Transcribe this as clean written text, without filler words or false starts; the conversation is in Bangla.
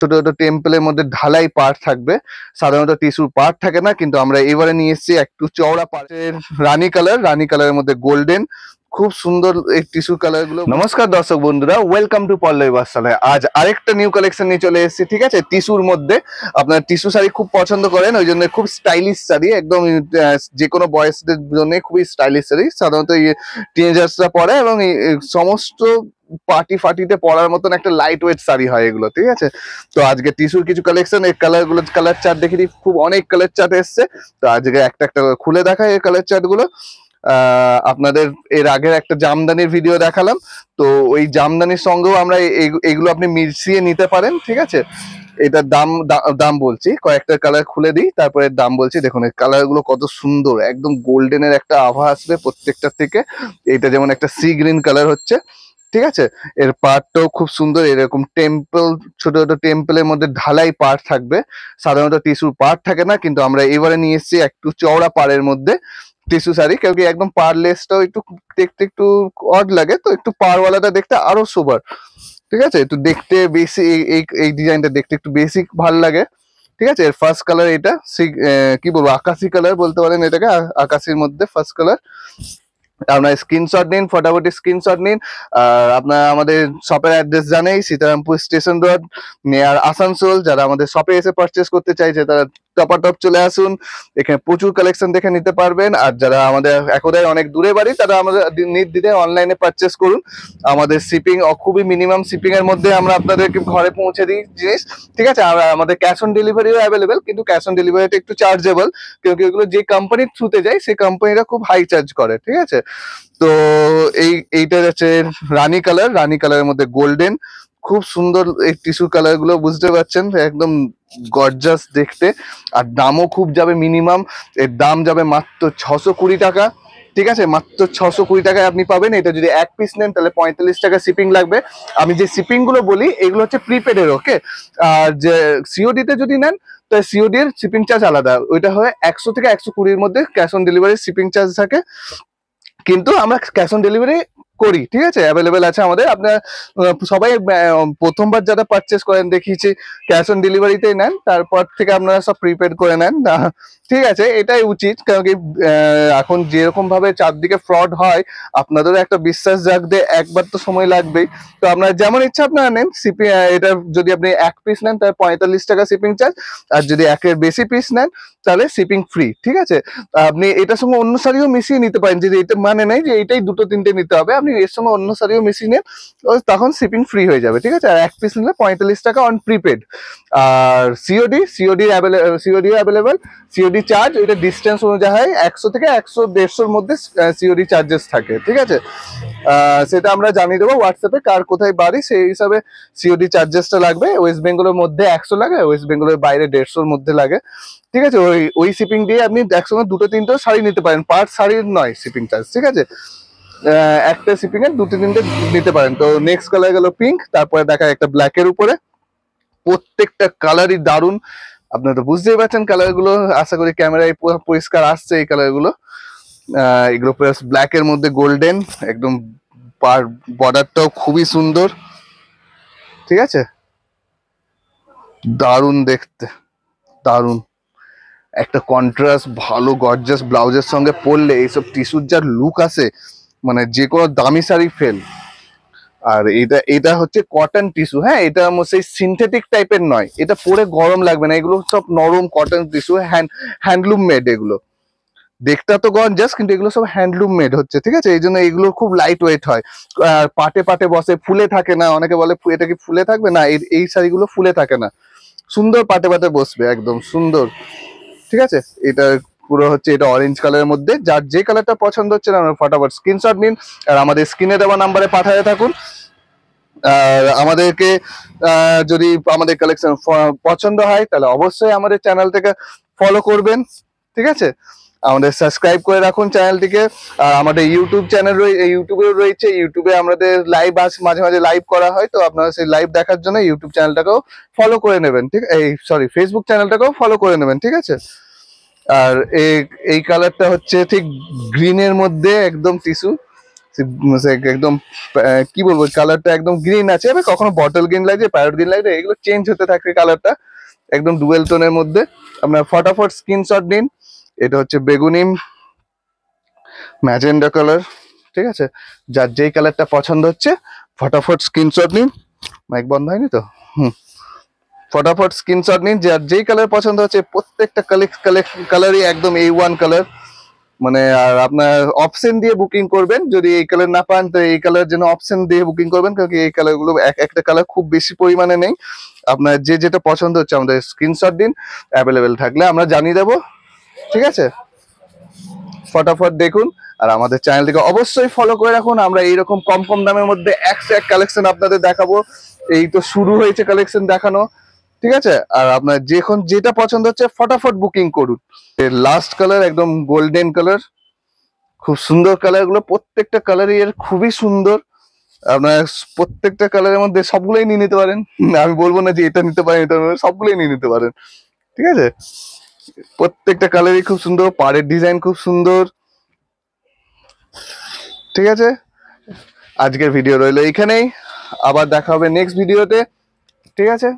ছোট ছোট টেম্পলের মধ্যে ঢালাই পার্ট থাকবে। সাধারণত টিস্যুর পার্ট থাকে না, কিন্তু আমরা এবারে নিয়ে এসেছি একটু চওড়া পার্টের রানী কালারের মধ্যে গোল্ডেন, খুব সুন্দর এই টিস্যু কালার গুলো। নমস্কার দর্শক বন্ধুরা, ওয়েলকাম টু পল্লবী বস্ত্রালয়। আজ আরেকটা নিউ কালেকশন নিয়ে চলে এসেছি, ঠিক আছে। টিস্যুর মধ্যে আপনার টিস্যু শাড়ি খুব পছন্দ করেন, ওই জন্য খুব স্টাইলিশ শাড়ি, একদম যে কোনো বয়সদের জন্য খুবই স্টাইলিশ শাড়ি। সাধারণত টিনেজার্সরা পরে এবং সমস্ত পার্টি ফাটিতে পরার মতন একটা লাইট ওয়েট শাড়ি হয় এগুলো, ঠিক আছে। তো আজকে টিস্যুর কিছু কালেকশন, এই কালার চার্ট দেখে দিই, খুব অনেক কালার চার্ট এসছে। তো আজকে একটা একটা খুলে দেখায় এই কালার চার্ট গুলো। আপনাদের এর আগের একটা জামদানির ভিডিও দেখালাম, তো ওই জামদানির সঙ্গেও আমরা এগুলো আপনি মিশিয়ে নিতে পারেন, ঠিক আছে। এটার দাম বলছি, কয়েকটা কালার খুলে দিই তারপরে দাম বলছি। দেখুন এই কালার গুলো কত সুন্দর, একদম গোল্ডেনের একটা আভা আসবে প্রত্যেকটা থেকে। এটা যেমন একটা সি গ্রিন কালার হচ্ছে, ঠিক আছে। এর পার্টটাও খুব সুন্দর, এরকম টেম্পল, ছোট ছোট টেম্পলের মধ্যে ঢালাই পার্ট থাকবে। সাধারণত টিস্যুর পার্ট থাকে না, কিন্তু আমরা এবারে নিয়ে এসেছি একটু চওড়া পাড়ের মধ্যে টিস্যু শাড়ি। কেউ কি একদম পারলেসটাও একটু দেখতে একটু অড লাগে, তো একটু পারওয়ালাটা দেখতে আরো সোবার, ঠিক আছে। একটু দেখতে বেশি এই ডিজাইনটা দেখতে একটু বেসিক ভালো লাগে, ঠিক আছে। এর ফার্স্ট কালার এটা কি বলবো, আকাশি কালার বলতে পারেন এটাকে, আকাশির মধ্যে ফার্স্ট কালার। আপনার স্ক্রিনশট নিন, ফটাফট স্ক্রিনশট নিন। আর আপনার আমাদের শপের অ্যাড্রেস জানেই, Sitarampur station road, near Asansol. যারা আমাদের শপে এসে পারচেস করতে চাইছে তারা টপাটপ চলে আসুন, এখানে প্রচুর কালেকশন দেখে নিতে পারবেন। আর যারা আমাদের একদাই অনেক দূরে বাড়ি, তারা আমাদের নির্দ্বিধায় অনলাইনে পারচেস করুন। আমাদের শিপিং খুবই মিনিমাম শিপিং এর মধ্যে আমরা আপনাদেরকে ঘরে পৌঁছে দিই জিনিস, ঠিক আছে। আর আমাদের ক্যাশ অন ডেলিভারিও অ্যাভেলেবেল, কিন্তু ক্যাশ অন ডেলিভারিটা একটু চার্জেবল, কিন্তু এগুলো যে কোম্পানির থ্রুতে যায় সেই কোম্পানিরা খুব হাই চার্জ করে, ঠিক আছে। তো এইটা হচ্ছে রানী কালারের মধ্যে গোল্ডেন, খুব সুন্দর এই টিস্যু কালার গুলো, বুঝতে পারছেন, একদম গর্জাস দেখতে। আর দামও খুব যাবে মিনিমাম, এর দাম যাবে মাত্র 620 টাকা, ঠিক আছে। মাত্র 620 টাকায় আপনি পাবেন। এটা যদি এক পিস নেন তাহলে 45 টাকা শিপিং লাগবে। আমি যে শিপিং গুলো বলি এগুলো হচ্ছে প্রিপেড এর, ওকে। আর যে সিওডি তে যদি নেন তো সিওডি এর শিপিং চার্জ আলাদা, ওইটা হয় 100 থেকে 120-র মধ্যে cash on delivery shipping charge থাকে। কিন্তু আমরা ক্যাশ অন ডেলিভারি করি, ঠিক আছে, অ্যাভেলেবেল আছে আমাদের। আপনার সবাই প্রথমবার যারা পারচেস করেন দেখিয়েছি ক্যাশ অন ডেলিভারিতেই নেন, তারপর থেকে আপনারা সব প্রিপেড করে নেন না, ঠিক আছে। এটাই উচিত, কারণ কি এখন যেরকম ভাবে চারদিকে ফ্রড হয়, আপনাদেরও একটা বিশ্বাস জাগতে একবার তো সময় লাগবেই। তো আপনার যেমন ইচ্ছা আপনারা নেন শিপিং। এটা যদি আপনি এক পিস নেন তাহলে 45 টাকা শিপিং চার্জ, আর যদি একের বেশি পিস নেন তাহলে শিপিং ফ্রি, ঠিক আছে। আপনি এটার সঙ্গে অন্য শাড়িও মিশিয়ে নিতে পারেন, যদি এটা মানে নেই যে এটাই দুটো তিনটে নিতে হবে, আপনি এর সঙ্গে অন্য শাড়িও মিশিয়ে নেন, তখন শিপিং ফ্রি হয়ে যাবে, ঠিক আছে। আর এক পিস নিলে 45 টাকা অন প্রিপেড। আর সিওডি অ্যাভেলেবেল। সিওডি চার্জ এটা ডিস্টেন্স অনুযায়ী হয়, 100 থেকে 100-150-র মধ্যে সিওডি চার্জেস থাকে, ঠিক আছে। সেটা আমরা জানিয়ে দেবো হোয়াটসঅ্যাপে, কার কোথায় বাড়ি সেই হিসাবে সিওডি চার্জেসটা লাগবে। ওয়েস্ট বেঙ্গলের মধ্যে 100 লাগে, ওয়েস্ট বেঙ্গলের বাইরে 150-র মধ্যে লাগে, ঠিক আছে। ওই শিপিং দিয়ে আপনি একসঙ্গে দুটো তিনটে শাড়ি নিতে পারেন, পার শাড়ির নয় শিপিং চার্জ, ঠিক আছে। একটা শিপিং এর দুটো তিনটে নিতে পারেন। তো নেক্সট কালার গেল পিঙ্ক, তারপরে দেখা একটা ব্ল্যাক এর উপরে। প্রত্যেকটা কালারই দারুণ, আপনারা তো বুঝতেই পারছেন কালার গুলো, আশা করি ক্যামেরায় পরিষ্কার আসছে এই কালার গুলো। এগুলো প্লাস ব্ল্যাক এর মধ্যে গোল্ডেন, একদম বর্ডারটাও খুবই সুন্দর, ঠিক আছে। দারুণ দেখতে, দারুণ একটা কন্ট্রাস্ট, ভালো গর্জাস ব্লাউজের সঙ্গে পরলে এইসব টিস্যুর যার লুক আসে, মানে যে কোনো দামি শাড়ি ফেল। আর এটা হচ্ছে কটন টিস্যু, হ্যাঁ, এটা সেই সিনথেটিক টাইপের নয়, এটা পরে গরম লাগবে না, এগুলো সব নরম কটন টিস্যু, হ্যান্ডলুম মেড এগুলো। দেখতে তো গর্জাস, কিন্তু এগুলো সব হ্যান্ডলুম মেড হচ্ছে, ঠিক আছে। এই জন্য এগুলো খুব লাইট ওয়েট হয়, আর পাটে পাটে বসে, ফুলে থাকে না। অনেকে বলে এটা কি ফুলে থাকবে, না, এই শাড়িগুলো ফুলে থাকে না, সুন্দর পাটে পাটে বসবে, একদম সুন্দর, ঠিক আছে। এটা পুরো হচ্ছে এটা অরেঞ্জ কালারের মধ্যে, যার যে কালারটা পছন্দ হচ্ছে না ফটাফট স্ক্রিনশট নিন আর আমাদের স্ক্রিনে দেওয়া নাম্বারে পাঠাতে থাকুন। আর আমাদেরকে যদি আমাদের কালেকশন পছন্দ হয় তাহলে অবশ্যই আমাদের চ্যানেলটাকে ফলো করবেন, ঠিক আছে। আমাদের সাবস্ক্রাইব করে রাখুন চ্যানেলটিকে। আর আমাদের ইউটিউব চ্যানেল ইউটিউবেও রয়েছে, ইউটিউবে আমাদের লাইভ মাঝে মাঝে লাইভ করা হয়, তো আপনারা সেই লাইভ দেখার জন্য ইউটিউব চ্যানেলটাকেও ফলো করে নেবেন, ঠিক, ফেসবুক চ্যানেলটাকেও ফলো করে নেবেন, ঠিক আছে। আর এই কালারটা হচ্ছে ঠিক গ্রিনের মধ্যে একদম টিস্যু, একদম কি বলবো, কালারটা একদম গ্রিন আছে, এবার কখনো বটল গ্রিন লাগছে, প্যারট গ্রিন লাগছে, এগুলো চেঞ্জ হতে থাকে কালারটা। একদম ডুয়েল টোনের মধ্যে আপনার ফটাফট স্ক্রিনশট নিন। এটা হচ্ছে বেগুনি ম্যাজেন্ডা কালার, ঠিক আছে? যার যেই কালারটা পছন্দ হচ্ছে ফটাফট স্ক্রিনশট নিন। মাইক বন্ধ হয়নি তো? ফটাফট স্ক্রিনশট নিন, যার যেই কালার পছন্দ হচ্ছে। প্রত্যেকটা কালারই একদম A1 কালার, মানে আর আপনার অপশন দিয়ে বুকিং করবেন। যদি এই কালার না পান তো এই কালার জন্য অপশন দিয়ে বুকিং করবেন, কারণ এই কালার গুলো একটা কালার খুব বেশি পরিমাণে নেই। আপনার যে যেটা পছন্দ হচ্ছে আমাদের স্ক্রিনশট দিন, অ্যাভেলেবেল থাকলে আমরা জানিয়ে দেবো, ঠিক আছে? ফটাফট দেখুন, আর আমাদের চ্যানেলটিকে অবশ্যই ফলো করে রাখুন। আমরা এইরকম কম কম দামের মধ্যে একশো এক কালেকশন আপনাদের দেখাবো। এই তো শুরু হয়েছে কালেকশন দেখানো, ঠিক আছে? আর আপনার যখন যেটা পছন্দ হচ্ছে ফটাফট বুকিং করুন। লাস্ট কালার একদম গোল্ডেন কালার, খুব সুন্দর কালার গুলো, প্রত্যেকটা কালারই এর খুবই সুন্দর। আপনার প্রত্যেকটা কালারের মধ্যে সবগুলোই নিয়ে নিতে পারেন, আমি বলবো না যে এটা নিতে পারেন এটা সবগুলোই নিয়ে নিতে পারেন, ঠিক আছে? প্রত্যেকটা কালারই খুব সুন্দর, পাড়ের ডিজাইন খুব সুন্দর, ঠিক আছে? আজকের ভিডিও রইলো এইখানেই, আবার দেখা হবে নেক্সট ভিডিওতে, ঠিক আছে?